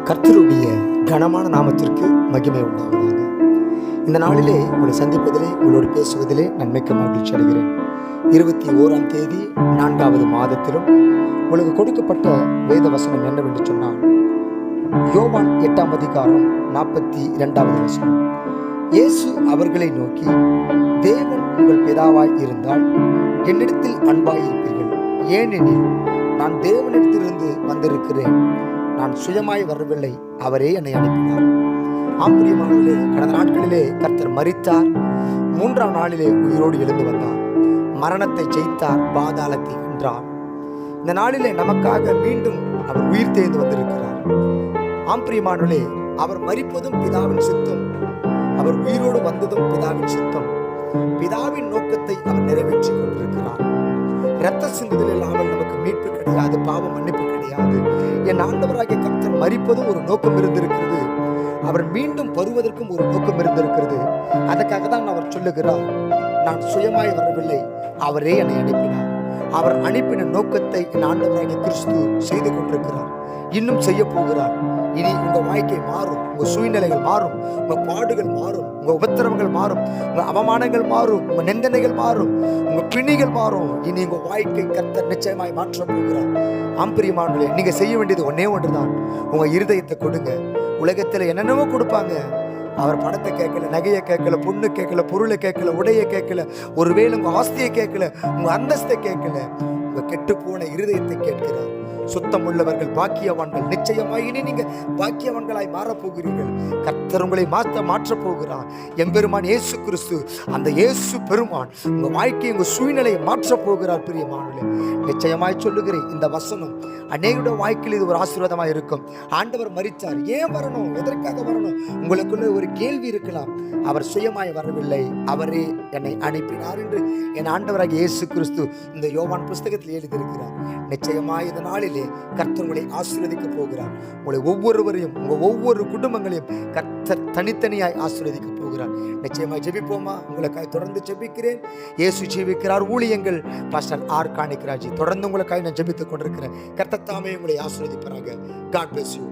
கர்த்தருடைய கனமான நாமத்திற்கு மகிமை உண்டாவதாக. இந்த நாளிலே உங்களை சந்திப்பதிலே, உங்களோடு பேசுவதிலே நன்மைக்கு மகிழ்ச்சி அடைகிறேன். 21ஆம் தேதி 4வது மாதத்திலும் உங்களுக்கு கொடுக்கப்பட்ட வேத வசனம் என்னவென்று சொன்னால், யோவான் 8ஆம் அதிகாரம் 42வது வசனம். இயேசு அவர்களை நோக்கி, தேவன் உங்கள் பிதாவாய் இருந்தால் என்னிடத்தில் அன்பாயிருப்பீர்கள். ஏனெனில் நான் தேவனிடத்திலிருந்து வந்திருக்கிறேன், நான் சுயமாய் வரவில்லை, அவரே என்னை அனுப்பினார். ஆம்பிரியமானவர்களே, கடந்த நாட்களிலே கர்த்தர் மரித்தார், 3ஆம் நாளிலே உயிரோடு எழுந்து வந்தார், மரணத்தை ஜெயித்தார், பாதாளத்தை வென்றார். இந்த நாளிலே நமக்காக மீண்டும் அவர் உயிர் தேர்ந்து வந்திருக்கிறார். ஆம்பிரியமானவர்களே, அவர் மரிப்பதும் பிதாவின் சித்தம், அவர் உயிரோடு வந்ததும் பிதாவின் சித்தம். பிதாவின் நோக்கத்தை அவர் நிறைவேற்றி கொண்டிருக்கிறார். இரத்த சிந்துதல் இல்லாமல் நமக்கு மீட்பு கிடையாது, பாவ மன்னிப்பு கிடையாது. என் ஆண்டவராகிய கர்த்தர் மரிப்பதும் ஒரு நோக்கம் இருந்திருக்கிறது, அவர் மீண்டும் வருவதற்கும் ஒரு நோக்கம் இருந்திருக்கிறது. அதற்காக தான் அவர் சொல்லுகிறார், நான் சுயமாய் வரவில்லை, அவரே என்னை அனுப்பினார். அவர் அனுப்பின நோக்கத்தை என் ஆண்டவராகிய கிறிஸ்து செய்து கொண்டிருக்கிறார், இன்னும் செய்ய போகிறார். இனி உங்க வாழ்க்கை மாறும், உங்க சூழ்நிலைகள் மாறும், உங்க பாடுகள் மாறும், உங்க உபத்திரவங்கள் மாறும், உங்க அவமானங்கள் மாறும், உங்க நிந்தனைகள் மாறும், உங்க பிணிகள் மாறும். இனி உங்க வாழ்க்கை கர்த்தர் நிச்சயமாய் மாற்ற போகிறார். ஆம்பிரியமானவர்களே, நீங்க செய்ய வேண்டியது ஒன்னே ஒன்றுதான், உங்க இருதயத்தை கொடுங்க. உலகத்துல என்னென்னவோ கொடுப்பாங்க, அவர் பணத்தை கேட்கல, நகையை கேட்கல, பொண்ணு கேட்கல, பொருளை கேட்கல, உடையை கேட்கல, ஒருவேளை உங்க ஆஸ்தியை கேட்கல, உங்க அந்தஸ்தை கேட்கல, உங்க கெட்டு போன இருதயத்தை கேட்கிறார். சுத்தம் உள்ளவர்கள் பாக்கியவான்கள். நிச்சயமாய் இனி நீங்க பாக்கியவான்களாய் மாறப்போகிறீர்கள். கர்த்தர் உங்களை மாற்ற போகிறார். எம்பெருமான் இயேசு கிறிஸ்து, அந்த இயேசு பெருமான் உங்க வாழ்க்கையை, உங்க சூழ்நிலையை மாற்ற போகிறார். பிரியமானவர்களே, நிச்சயமாய் சொல்லுகிறேன், இந்த வசனம் அநேகருடைய வாழ்க்கையில் இது ஒரு ஆசீர்வாதமாக இருக்கும். ஆண்டவர் மரித்தார், ஏன் வரணும், எதற்காக வரணும்? உங்களுக்குள்ள ஒரு கேள்வி இருக்கலாம். அவர் சுயமாய் வரவில்லை, அவரே என்னை அனுப்பினார் என்று என் ஆண்டவராகிய இயேசு கிறிஸ்து இந்த யோவான் புஸ்தகத்தில் எழுதியிருக்கிறார். நிச்சயமாய் இந்த நாளிலே கர்த்தர் உங்களை ஆசீர்வதிக்க போகிறார். உங்களை ஒவ்வொருவரையும், உங்க ஒவ்வொரு குடும்பங்களையும் கர்த்தர் தனித்தனியாய் ஆசீர்வதிக்க போகிறார். நிச்சயமாய் ஜெபிப்போமா? உங்களுக்காய் தொடர்ந்து ஜெபிக்கிறேன். இயேசு ஜீவிக்கிறார் ஊழியங்கள் பாஸ்டர் ஆர் காணிக்கராஜ் தொடர்ந்து உங்களுக்காய் நான் ஜெபித்துக் கொண்டிருக்கிறேன். கர்த்தர் தாமே உங்களை ஆசீர்வதிப்பாராக. God bless you.